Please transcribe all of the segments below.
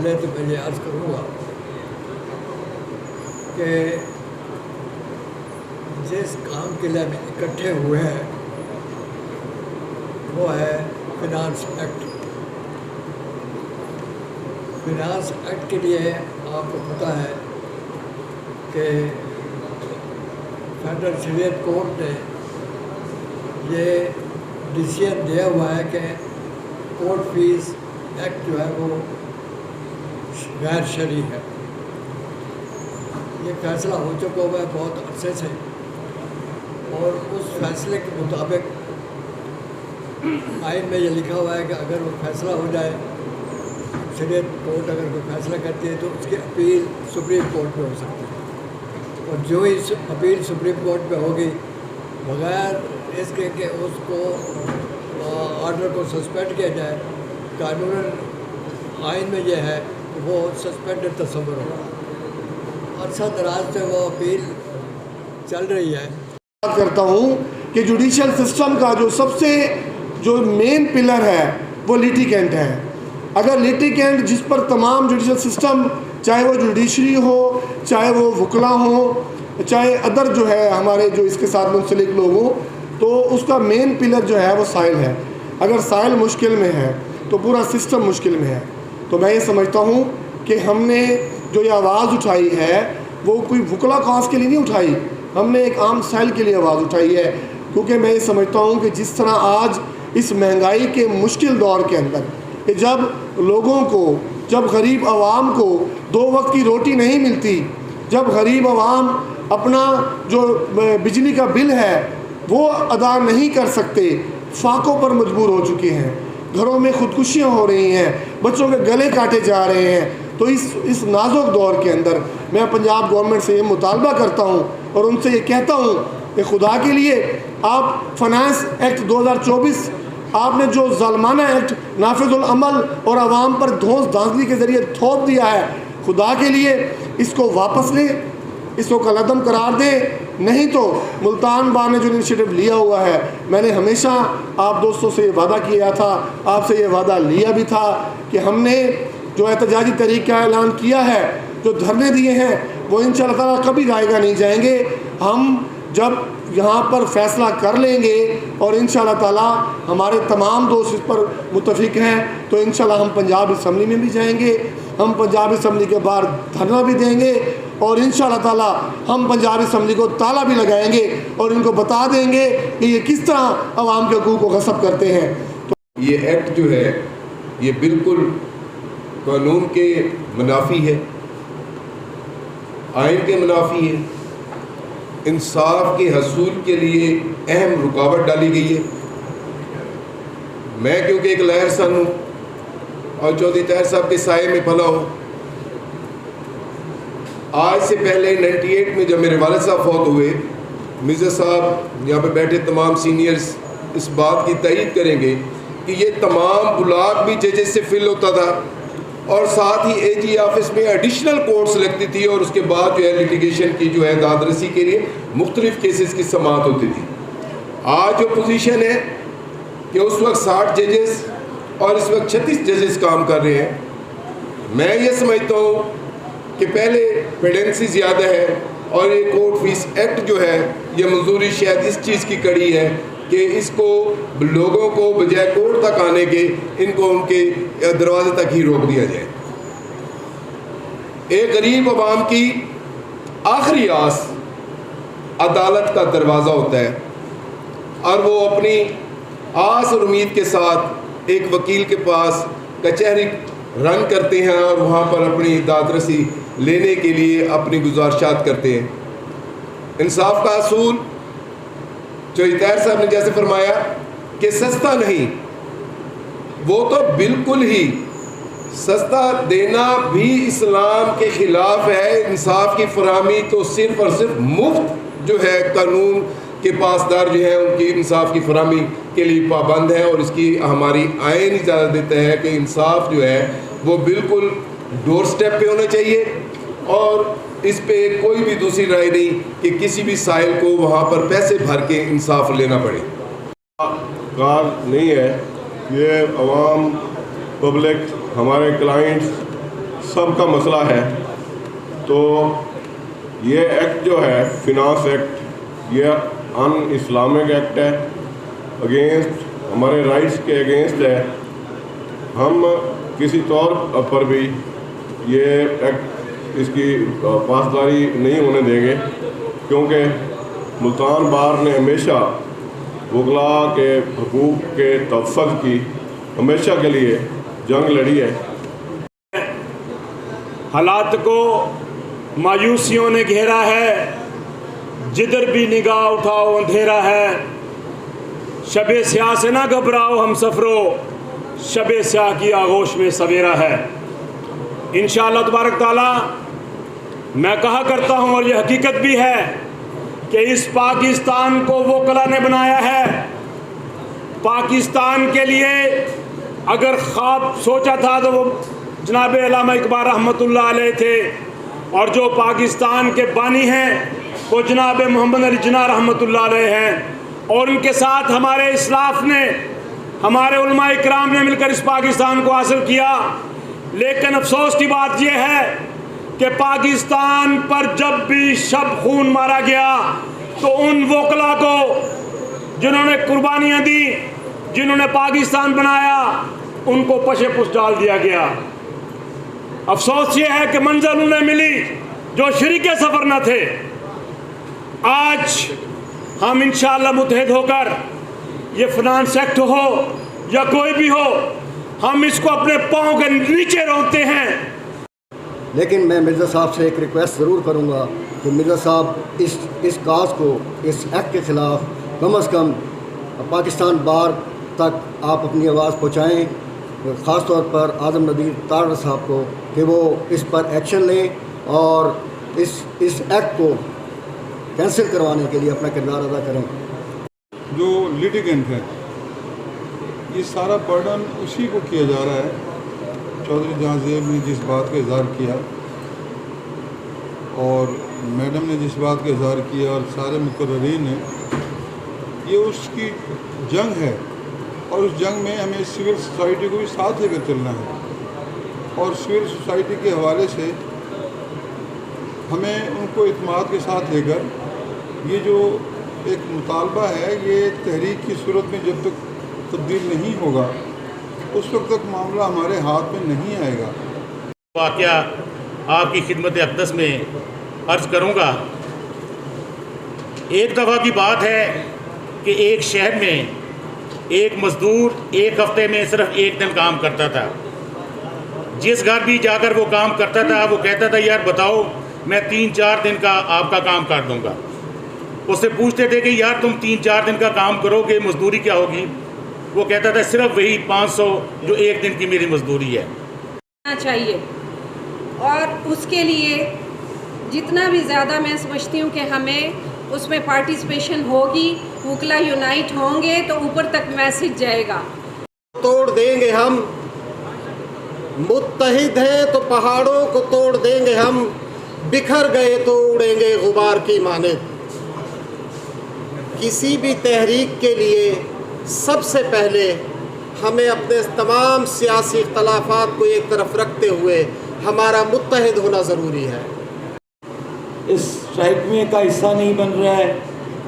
پہلے تو میں یہ عرض کروں گا کہ جس کام کے لیے ہم اکٹھے ہوئے ہیں وہ ہے فنانس ایکٹ۔ فنانس ایکٹ کے لیے آپ کو پتہ ہے کہ فیڈرل شریعت کورٹ نے یہ ڈیسیژن دیا ہوا ہے کہ کورٹ فیس ایکٹ جو ہے وہ غیر شرعی ہے۔ یہ فیصلہ ہو چکا ہوا ہے بہت عرصے سے، اور اس فیصلے کے مطابق آئین میں یہ لکھا ہوا ہے کہ اگر وہ فیصلہ ہو جائے، شریعت کورٹ اگر کوئی فیصلہ کرتی ہے تو اس کی اپیل سپریم کورٹ میں ہو سکتی ہے، اور جو ہی اپیل سپریم کورٹ میں ہوگی بغیر اس کے کہ اس کو آرڈر کو سسپینڈ کیا جائے، قانون آئین میں یہ ہے کہ وہ سسپینڈڈ تصور ہوگا۔ عرصہ دراز سے وہ اپیل چل رہی ہے۔ بات کرتا ہوں کہ جوڈیشل سسٹم کا جو مین پلر ہے وہ لیٹیگنٹ ہے۔ اگر لیٹیگنٹ جس پر تمام جوڈیشل سسٹم، چاہے وہ جوڈیشری ہو، چاہے وہ وکلا ہوں، چاہے ادر جو ہے ہمارے جو اس کے ساتھ منسلک لوگ ہوں، تو اس کا مین پلر جو ہے وہ سائل ہے۔ اگر سائل مشکل میں ہے تو پورا سسٹم مشکل میں ہے۔ تو میں یہ سمجھتا ہوں کہ ہم نے جو یہ آواز اٹھائی ہے وہ کوئی وکلا کاز کے لیے نہیں اٹھائی، ہم نے ایک عام سائل کے لیے آواز اٹھائی ہے، کیونکہ میں یہ سمجھتا ہوں کہ جس طرح آج اس مہنگائی کے مشکل دور کے اندر کہ جب لوگوں کو، جب غریب عوام کو 2 وقت کی روٹی نہیں ملتی، جب غریب عوام اپنا جو بجلی کا بل ہے وہ ادا نہیں کر سکتے، فاقوں پر مجبور ہو چکے ہیں، گھروں میں خودکشیاں ہو رہی ہیں، بچوں کے گلے کاٹے جا رہے ہیں، تو اس نازک دور کے اندر میں پنجاب گورنمنٹ سے یہ مطالبہ کرتا ہوں اور ان سے یہ کہتا ہوں کہ خدا کے لیے آپ فنانس ایکٹ 2024 آپ نے جو ظالمانہ ایکٹ نافذ العمل اور عوام پر دھونس دھانسلی کے ذریعے تھوپ دیا ہے، خدا کے لیے اس کو واپس لیں، اس کو کالعدم قرار دیں، نہیں تو ملتان بار نے جو انیشیٹو لیا ہوا ہے، میں نے ہمیشہ آپ دوستوں سے یہ وعدہ کیا تھا، آپ سے یہ وعدہ لیا بھی تھا کہ ہم نے جو احتجاجی تحریک کا اعلان کیا ہے، جو دھرنے دیے ہیں، وہ انشاءاللہ تعالیٰ کبھی گائے گا نہیں جائیں گے۔ ہم جب یہاں پر فیصلہ کر لیں گے اور انشاءاللہ تعالیٰ ہمارے تمام دوست اس پر متفق ہیں تو انشاءاللہ ہم پنجاب اسمبلی میں بھی جائیں گے، ہم پنجاب اسمبلی کے باہر دھرنا بھی دیں گے، اور انشاءاللہ تعالیٰ ہم پنجاب اسمبلی کو تالا بھی لگائیں گے اور ان کو بتا دیں گے کہ یہ کس طرح عوام کے حقوق کو غصب کرتے ہیں۔ یہ ایکٹ جو ہے یہ بالکل قانون کے منافی ہے، آئین کے منافی ہے، انصاف کے حصول کے لیے اہم رکاوٹ ڈالی گئی ہے۔ میں کیونکہ ایک لہر سن ہوں اور چودھری طاہر صاحب کے سائے میں پلا ہوں، آج سے پہلے 98 میں جب میرے والد صاحب فوت ہوئے، مرزا صاحب یہاں پہ بیٹھے تمام سینئرز اس بات کی تائید کریں گے کہ یہ تمام بلاک بھی ججز سے فل ہوتا تھا، اور ساتھ ہی اے جی آفس میں ایڈیشنل کورٹس لگتی تھی، اور اس کے بعد جو ہے لیٹیگیشن کی جو ہے داد رسی کے لیے مختلف کیسز کی سماعت ہوتی تھی۔ آج جو پوزیشن ہے کہ اس وقت 60 ججز اور اس وقت 36 ججز کام کر رہے ہیں، میں یہ سمجھتا ہوں کہ پہلے پیڈنسی زیادہ ہے، اور یہ کورٹ فیس ایکٹ جو ہے یہ منظوری شاید اس چیز کی کڑی ہے کہ اس کو لوگوں کو بجائے کورٹ تک آنے کے ان کو ان کے دروازے تک ہی روک دیا جائے۔ ایک غریب عوام کی آخری آس عدالت کا دروازہ ہوتا ہے، اور وہ اپنی آس اور امید کے ساتھ ایک وکیل کے پاس کچہری رن کرتے ہیں اور وہاں پر اپنی داد رسی لینے کے لیے اپنی گزارشات کرتے ہیں۔ انصاف کا اصول جو طاہر صاحب نے جیسے فرمایا کہ سستا نہیں، وہ تو بالکل ہی سستا دینا بھی اسلام کے خلاف ہے۔ انصاف کی فراہمی تو صرف اور صرف مفت جو ہے قانون کے پاسدار جو ہے ان کی انصاف کی فراہمی کے لیے پابند ہے، اور اس کی ہماری آئین اجازت دیتا ہے کہ انصاف جو ہے وہ بالکل ڈور سٹیپ پہ ہونا چاہیے، اور اس پہ کوئی بھی دوسری رائے نہیں کہ کسی بھی سائل کو وہاں پر پیسے بھر کے انصاف لینا پڑے۔ کار نہیں ہے، یہ عوام، پبلک، ہمارے کلائنٹس سب کا مسئلہ ہے. تو یہ ایکٹ جو ہے فنانس ایکٹ یہ ان اسلامک ایکٹ ہے, اگینسٹ ہمارے رائٹس کے اگینسٹ ہے. ہم کسی طور پر بھی یہ ایکٹ اس کی پاسداری نہیں ہونے دیں گے, کیونکہ ملتان بار نے ہمیشہ وکلاء کے حقوق کے تحفظ کی ہمیشہ کے لیے جنگ لڑی ہے. حالات کو مایوسیوں نے گھیرا ہے, جدھر بھی نگاہ اٹھاؤ اندھیرا ہے. شب سیاہ سے نہ گھبراؤ ہم سفرو, شب سیاہ کی آغوش میں سویرا ہے. انشاءاللہ تبارک تعالیٰ میں کہا کرتا ہوں, اور یہ حقیقت بھی ہے, کہ اس پاکستان کو وکلا نے بنایا ہے. پاکستان کے لیے اگر خواب سوچا تھا تو وہ جناب علامہ اقبال رحمۃ اللہ علیہ تھے, اور جو پاکستان کے بانی ہیں وہ جناب محمد علی جناح رحمۃ اللہ علیہ ہیں, اور ان کے ساتھ ہمارے اسلاف نے, ہمارے علماء اکرام نے مل کر اس پاکستان کو حاصل کیا. لیکن افسوس کی بات یہ ہے کہ پاکستان پر جب بھی شب خون مارا گیا تو ان وکلا کو جنہوں نے قربانیاں دی, جنہوں نے پاکستان بنایا, ان کو پشے پش ڈال دیا گیا. افسوس یہ ہے کہ منزل انہیں ملی جو شریک سفر نہ تھے. آج ہم انشاءاللہ متحد ہو کر, یہ فنانس ایکٹ ہو یا کوئی بھی ہو, ہم اس کو اپنے پاؤں کے نیچے روکتے ہیں. لیکن میں مرزا صاحب سے ایک ریکویسٹ ضرور کروں گا کہ مرزا صاحب اس کاز کو, اس ایکٹ کے خلاف کم از کم پاکستان بار تک آپ اپنی آواز پہنچائیں, خاص طور پر اعظم ندیر تارڑ صاحب کو, کہ وہ اس پر ایکشن لیں اور اس ایکٹ کو کینسل کروانے کے لیے اپنا کردار ادا کریں. جو لیٹیگنٹ ہے یہ سارا برڈن اسی کو کیا جا رہا ہے. چودھری جہاں زیب نے جس بات کا اظہار کیا اور میڈم نے جس بات کا اظہار کیا اور سارے مقررین نے, یہ اس کی جنگ ہے, اور اس جنگ میں ہمیں سول سوسائٹی کو بھی ساتھ لے کر چلنا ہے. اور سول سوسائٹی کے حوالے سے ہمیں ان کو اعتماد کے ساتھ لے کر یہ جو ایک مطالبہ ہے یہ تحریک کی صورت میں جب تک تبدیل نہیں ہوگا اس وقت تک معاملہ ہمارے ہاتھ میں نہیں آئے گا. واقعہ آپ کی خدمت اقدس میں عرض کروں گا. ایک دفعہ کی بات ہے کہ ایک شہر میں ایک مزدور ایک ہفتے میں صرف ایک دن کام کرتا تھا. جس گھر بھی جا کر وہ کام کرتا تھا وہ کہتا تھا یار بتاؤ میں 3-4 دن کا آپ کا کام کر دوں گا. اس سے پوچھتے تھے کہ یار تم 3-4 دن کا کام کرو گے مزدوری کیا ہوگی؟ وہ کہتا تھا صرف وہی 500 جو ایک دن کی میری مزدوری ہے. چاہیے, اور اس کے لیے جتنا بھی زیادہ میں سمجھتی ہوں کہ ہمیں اس میں پارٹیسپیشن ہوگی, وکلا یونائٹ ہوں گے تو اوپر تک میسج جائے گا. توڑ دیں گے ہم, متحد ہیں تو پہاڑوں کو توڑ دیں گے ہم, بکھر گئے تو اڑیں گے غبار کی مانند. کسی بھی تحریک کے لیے سب سے پہلے ہمیں اپنے تمام سیاسی اختلافات کو ایک طرف رکھتے ہوئے ہمارا متحد ہونا ضروری ہے. اس اسٹرائک میں کا حصہ نہیں بن رہا ہے,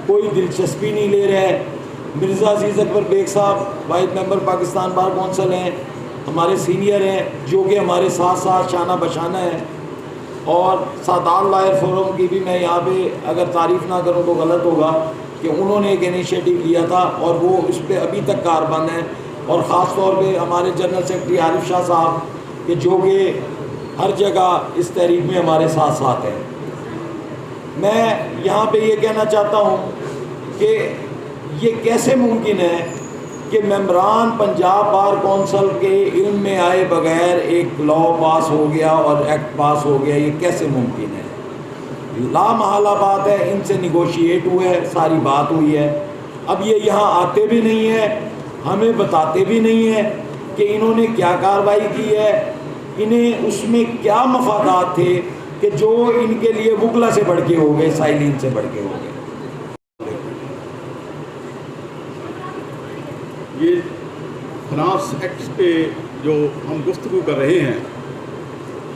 کوئی دلچسپی نہیں لے رہا ہے. مرزا عزیز اکبر بیگ صاحب وائس ممبر پاکستان بار کونسل ہیں, ہمارے سینئر ہیں جو کہ ہمارے ساتھ ساتھ شانہ بشانہ ہیں. اور سادات لائر فورم کی بھی میں یہاں پہ اگر تعریف نہ کروں تو غلط ہوگا کہ انہوں نے ایک انیشیٹو لیا تھا اور وہ اس پہ ابھی تک کاربند ہیں. اور خاص طور پہ ہمارے جنرل سیکرٹری عارف شاہ صاحب کہ جو کہ ہر جگہ اس تحریک میں ہمارے ساتھ ساتھ ہیں. میں یہاں پہ یہ کہنا چاہتا ہوں کہ یہ کیسے ممکن ہے کہ ممبران پنجاب بار کونسل کے علم میں آئے بغیر ایک لا پاس ہو گیا اور ایکٹ پاس ہو گیا, یہ کیسے ممکن ہے؟ لا محالہ بات ہے, ان سے نیگوشیٹ ہوئے ہے, ساری بات ہوئی ہے. اب یہ یہاں آتے بھی نہیں ہیں, ہمیں بتاتے بھی نہیں ہیں کہ انہوں نے کیا کارروائی کی ہے, انہیں اس میں کیا مفادات تھے کہ جو ان کے لیے وکلا سے بڑھ کے ہو گئے, سائلین سے بڑھ کے ہو گئے. یہ فنانس ایکٹس پہ جو ہم گفتگو کر رہے ہیں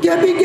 KPK